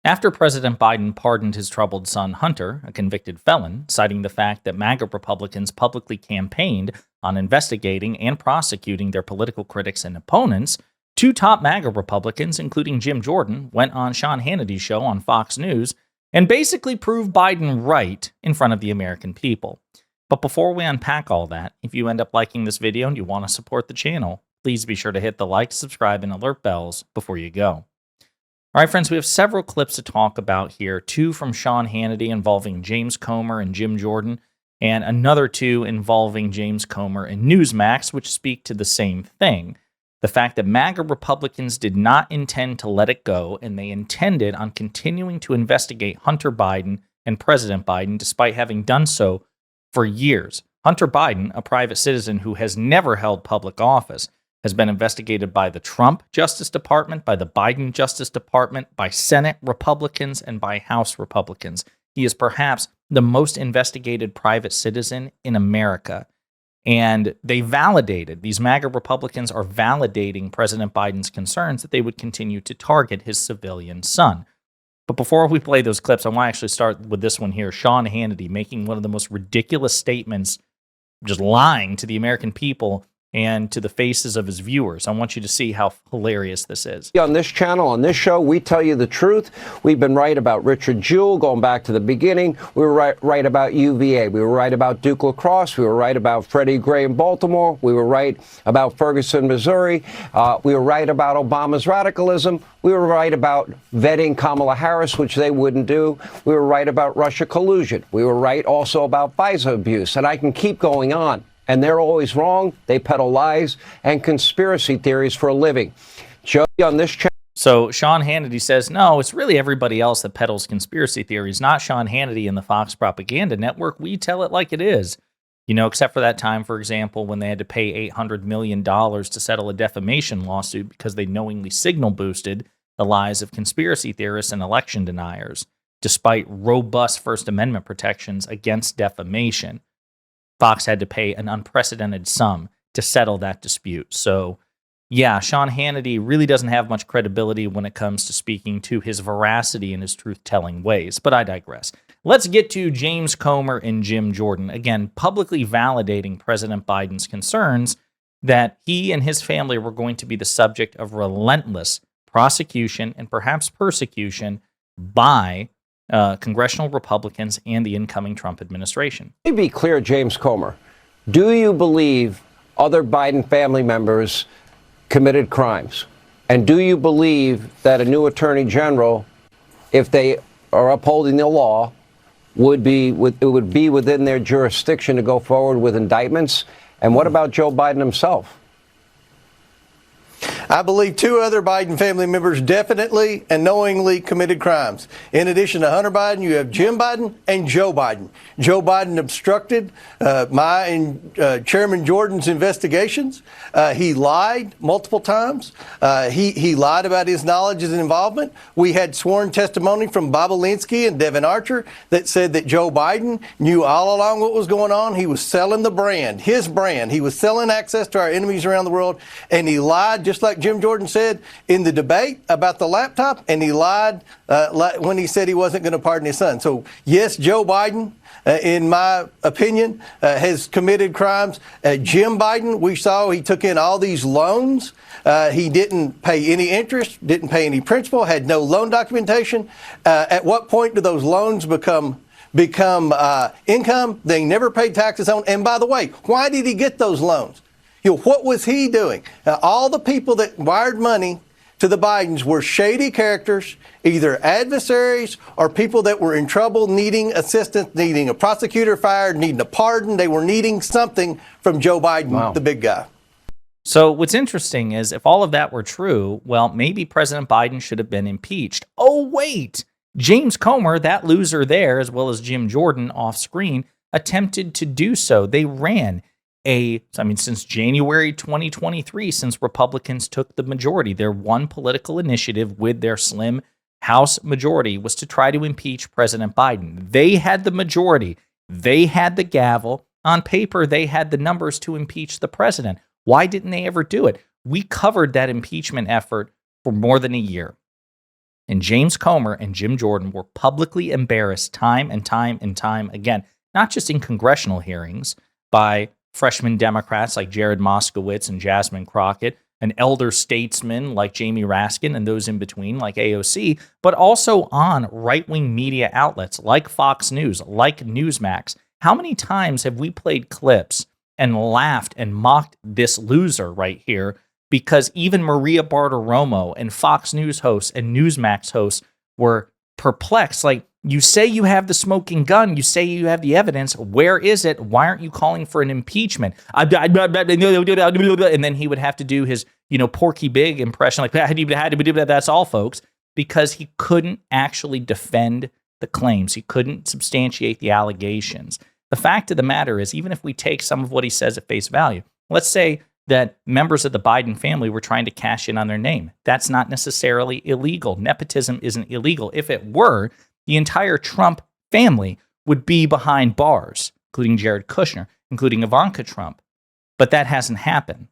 After President Biden pardoned his troubled son Hunter, a convicted felon, citing the fact that MAGA Republicans publicly campaigned on investigating and prosecuting their political critics and opponents, two top MAGA Republicans, including Jim Jordan, went on Sean Hannity's show on Fox News and basically proved Biden right in front of the American people. But before we unpack all that, if you end up liking this video and you want to support the channel, please be sure to hit the like, subscribe, and alert bells before you go. All right, friends, we have several clips to talk about here. Two from Sean Hannity involving James Comer and Jim Jordan, and another two involving James Comer and Newsmax, which speak to the same thing. The fact that MAGA Republicans did not intend to let it go, and they intended on continuing to investigate Hunter Biden and President Biden, despite having done so for years. Hunter Biden, a private citizen who has never held public office, has been investigated by the Trump Justice Department, by the Biden Justice Department, by Senate Republicans, and by House Republicans. He is perhaps the most investigated private citizen in America. And they validated, these MAGA Republicans are validating President Biden's concerns that they would continue to target his civilian son. But before we play those clips, I want to actually start with this one here. Sean Hannity making one of the most ridiculous statements, just lying to the American people and to the faces of his viewers. I want you to see how hilarious this is. On this channel, on this show, we tell you the truth. We've been right about Richard Jewell going back to the beginning. We were right about UVA. We were right about Duke Lacrosse. We were right about Freddie Gray in Baltimore. We were right about Ferguson, Missouri. We were right about Obama's radicalism. We were right about vetting Kamala Harris, which they wouldn't do. We were right about Russia collusion. We were right also about FISA abuse. And I can keep going on. And they're always wrong. They peddle lies and conspiracy theories for a living. Joe, on this channel. So Sean Hannity says, no, it's really everybody else that peddles conspiracy theories, not Sean Hannity and the Fox Propaganda Network. We tell it like it is. You know, except for that time, for example, when they had to pay $800 million to settle a defamation lawsuit because they knowingly signal boosted the lies of conspiracy theorists and election deniers, despite robust First Amendment protections against defamation. Fox had to pay an unprecedented sum to settle that dispute. So, yeah, Sean Hannity really doesn't have much credibility when it comes to speaking to his veracity and his truth-telling ways, but I digress. Let's get to James Comer and Jim Jordan, again, publicly validating President Biden's concerns that he and his family were going to be the subject of relentless prosecution and perhaps persecution by congressional Republicans and the incoming Trump administration. Let me be clear, James Comer. Do you believe other Biden family members committed crimes? And do you believe that a new attorney general, if they are upholding the law, it would be within their jurisdiction to go forward with indictments? And what about Joe Biden himself? I believe two other Biden family members definitely and knowingly committed crimes. In addition to Hunter Biden, you have Jim Biden and Joe Biden. Joe Biden obstructed my and Chairman Jordan's investigations. He lied multiple times. He lied about his knowledge and involvement. We had sworn testimony from Bob Alinsky and Devin Archer that said that Joe Biden knew all along what was going on. He was selling the brand, his brand. He was selling access to our enemies around the world, and he lied just like Jim Jordan said in the debate about the laptop, and he lied when he said he wasn't going to pardon his son. So, yes, Joe Biden, in my opinion, has committed crimes. Jim Biden, we saw he took in all these loans. He didn't pay any interest, didn't pay any principal, had no loan documentation. At what point do those loans become income they never paid taxes on? And by the way, why did he get those loans? You know, what was he doing? All the people that wired money to the Bidens were shady characters, either adversaries or people that were in trouble, needing assistance, needing a prosecutor fired, needing a pardon. They were needing something from Joe Biden, wow, the big guy. So what's interesting is if all of that were true, well, maybe President Biden should have been impeached. Oh, wait, James Comer, that loser there, as well as Jim Jordan off screen, attempted to do so. They ran since January 2023, since Republicans took the majority, their one political initiative with their slim House majority was to try to impeach President Biden. They had the majority. They had the gavel. On paper, they had the numbers to impeach the president. Why didn't they ever do it? We covered that impeachment effort for more than a year. And James Comer and Jim Jordan were publicly embarrassed time and time and time again, not just in congressional hearings by freshman Democrats like Jared Moskowitz and Jasmine Crockett, an elder statesman like Jamie Raskin and those in between like AOC, but also on right-wing media outlets like Fox News, like Newsmax. How many times have we played clips and laughed and mocked this loser right here because even Maria Bartiromo and Fox News hosts and Newsmax hosts were perplexed? Like, you say you have the smoking gun, you say you have the evidence, where is it? Why aren't you calling for an impeachment? And then he would have to do his, Porky Pig impression, like, that's all, folks, because he couldn't actually defend the claims. He couldn't substantiate the allegations. The fact of the matter is, even if we take some of what he says at face value, let's say that members of the Biden family were trying to cash in on their name. That's not necessarily illegal. Nepotism isn't illegal. If it were, the entire Trump family would be behind bars, including Jared Kushner, including Ivanka Trump. But that hasn't happened.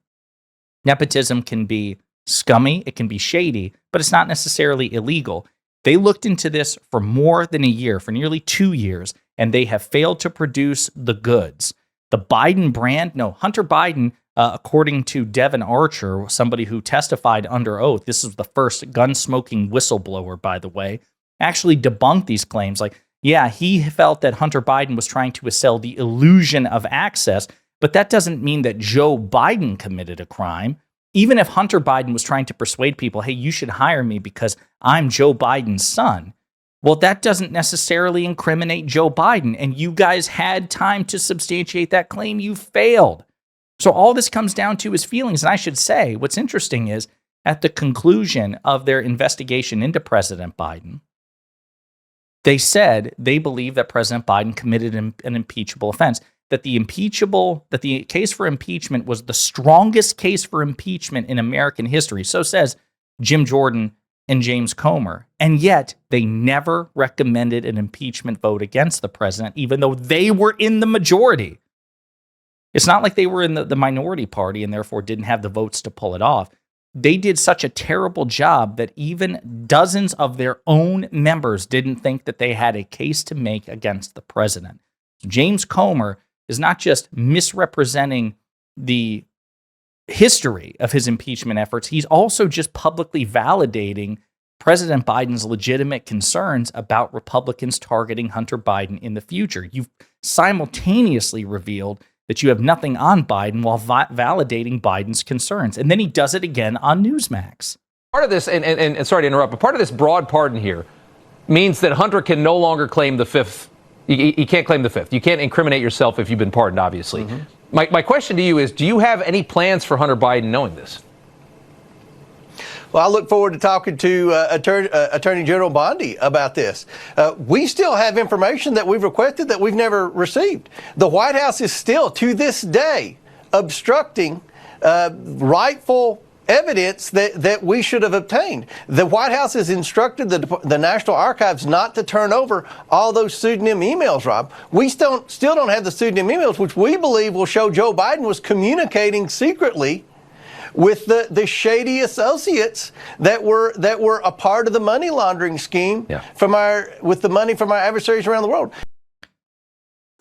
Nepotism can be scummy, it can be shady, but it's not necessarily illegal. They looked into this for more than a year, for nearly 2 years, and they have failed to produce the goods. The Biden brand, no, Hunter Biden, according to Devin Archer, somebody who testified under oath, this is the first gun-smoking whistleblower, by the way, actually debunked these claims. Like, yeah, he felt that Hunter Biden was trying to sell the illusion of access, but that doesn't mean that Joe Biden committed a crime. Even if Hunter Biden was trying to persuade people, hey, you should hire me because I'm Joe Biden's son, well, that doesn't necessarily incriminate Joe Biden. And you guys had time to substantiate that claim. You failed. So all this comes down to is feelings. And I should say, what's interesting is at the conclusion of their investigation into President Biden, they said they believe that President Biden committed an impeachable offense, that the case for impeachment was the strongest case for impeachment in American history. So says Jim Jordan and James Comer. And yet they never recommended an impeachment vote against the president, even though they were in the majority. It's not like they were in the minority party and therefore didn't have the votes to pull it off. They did such a terrible job that even dozens of their own members didn't think that they had a case to make against the president. James Comer is not just misrepresenting the history of his impeachment efforts, he's also just publicly validating President Biden's legitimate concerns about Republicans targeting Hunter Biden in the future. You've simultaneously revealed that you have nothing on Biden while validating Biden's concerns. And then he does it again on Newsmax. Part of this, and sorry to interrupt, but part of this broad pardon here means that Hunter can no longer claim the fifth. You can't claim the fifth. You can't incriminate yourself if you've been pardoned, obviously. Mm-hmm. My question to you is, do you have any plans for Hunter Biden knowing this? Well, I look forward to talking to Attorney General Bondi about this. We still have information that we've requested that we've never received. The White House is still, to this day, obstructing rightful evidence that we should have obtained. The White House has instructed the National Archives not to turn over all those pseudonym emails, Rob. We still don't have the pseudonym emails, which we believe will show Joe Biden was communicating secretly with the shady associates that were a part of the money laundering scheme with the money from our adversaries around the world.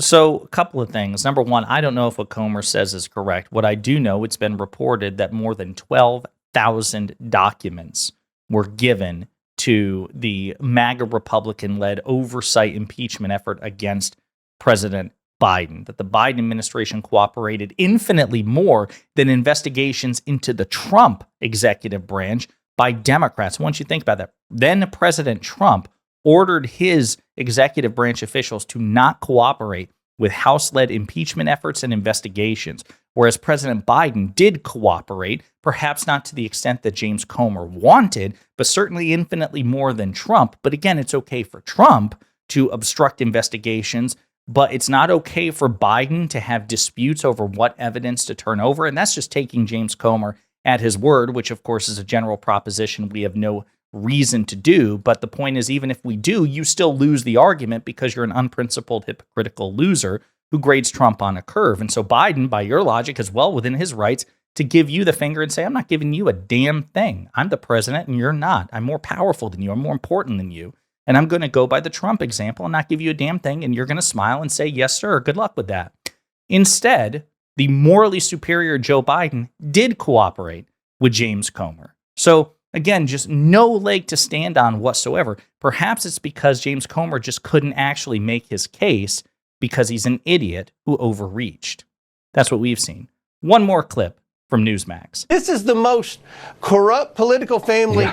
So a couple of things. Number one, I don't know if what Comer says is correct. What I do know, it's been reported that more than 12,000 documents were given to the MAGA Republican-led oversight impeachment effort against President Biden, that the Biden administration cooperated infinitely more than investigations into the Trump executive branch by Democrats. Once you think about that, then President Trump ordered his executive branch officials to not cooperate with House-led impeachment efforts and investigations, whereas President Biden did cooperate, perhaps not to the extent that James Comer wanted, but certainly infinitely more than Trump. But again, it's okay for Trump to obstruct investigations, but it's not okay for Biden to have disputes over what evidence to turn over, and that's just taking James Comer at his word, which of course is a general proposition we have no reason to do. But the point is, even if we do, you still lose the argument because you're an unprincipled, hypocritical loser who grades Trump on a curve. And so Biden, by your logic, is well within his rights to give you the finger and say, I'm not giving you a damn thing. I'm the president and you're not. I'm more powerful than you. I'm more important than you. And I'm going to go by the Trump example and not give you a damn thing. And you're going to smile and say, yes, sir. Good luck with that. Instead, the morally superior Joe Biden did cooperate with James Comer. So again, just no leg to stand on whatsoever. Perhaps it's because James Comer just couldn't actually make his case because he's an idiot who overreached. That's what we've seen. One more clip from Newsmax. This is the most corrupt political family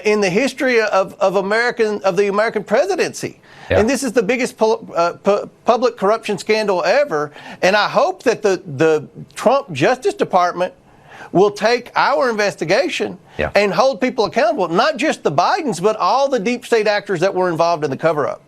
in the history of the American presidency. Yeah. And this is the biggest public corruption scandal ever. And I hope that the Trump Justice Department will take our investigation and hold people accountable, not just the Bidens, but all the deep state actors that were involved in the cover-up.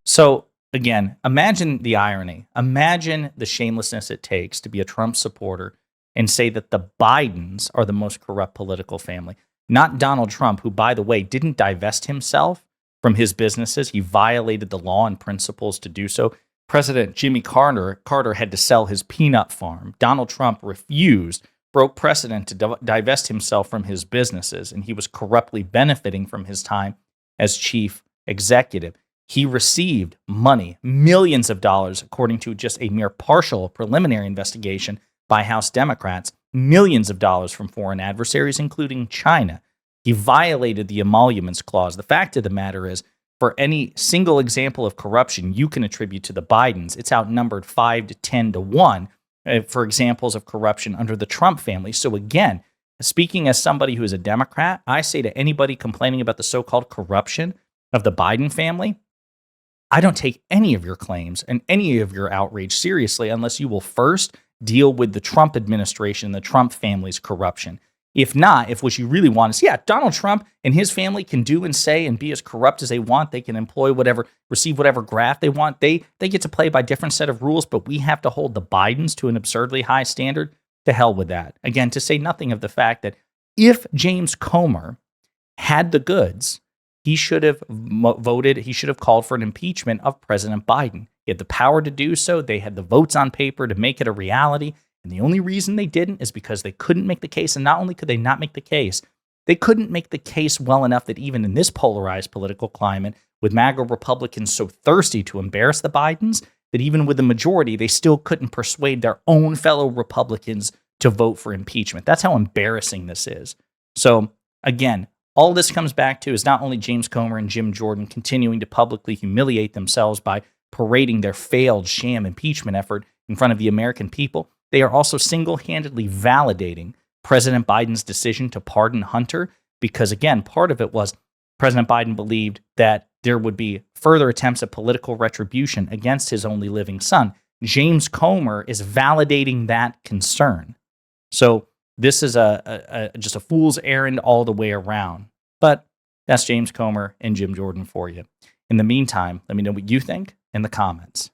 So again, imagine the irony. Imagine the shamelessness it takes to be a Trump supporter and say that the Bidens are the most corrupt political family. Not Donald Trump, who, by the way, didn't divest himself from his businesses. He violated the law and principles to do so. President Jimmy Carter had to sell his peanut farm. Donald Trump refused, broke precedent to divest himself from his businesses, and he was corruptly benefiting from his time as chief executive. He received money, millions of dollars, according to just a mere partial preliminary investigation by House Democrats, millions of dollars from foreign adversaries, including China. He violated the emoluments clause. The fact of the matter is, for any single example of corruption you can attribute to the Bidens, it's outnumbered 5 to 10 to 1 for examples of corruption under the Trump family. So again, speaking as somebody who is a Democrat, I say to anybody complaining about the so-called corruption of the Biden family, I don't take any of your claims and any of your outrage seriously unless you will first deal with the Trump administration, the Trump family's corruption. If not, if what you really want is, Donald Trump and his family can do and say and be as corrupt as they want, they can employ whatever, receive whatever graft they want, they get to play by a different set of rules, but we have to hold the Bidens to an absurdly high standard, to hell with that. Again, to say nothing of the fact that if James Comer had the goods, he should have he should have called for an impeachment of President Biden. He had the power to do so. They had the votes on paper to make it a reality. And the only reason they didn't is because they couldn't make the case. And not only could they not make the case, they couldn't make the case well enough that even in this polarized political climate, with MAGA Republicans so thirsty to embarrass the Bidens, that even with the majority, they still couldn't persuade their own fellow Republicans to vote for impeachment. That's how embarrassing this is. So again, all this comes back to is not only James Comer and Jim Jordan continuing to publicly humiliate themselves by parading their failed sham impeachment effort in front of the American people, they are also single-handedly validating President Biden's decision to pardon Hunter because, again, part of it was President Biden believed that there would be further attempts at political retribution against his only living son. James Comer is validating that concern. So this is just a fool's errand all the way around. But that's James Comer and Jim Jordan for you. In the meantime, let me know what you think in the comments.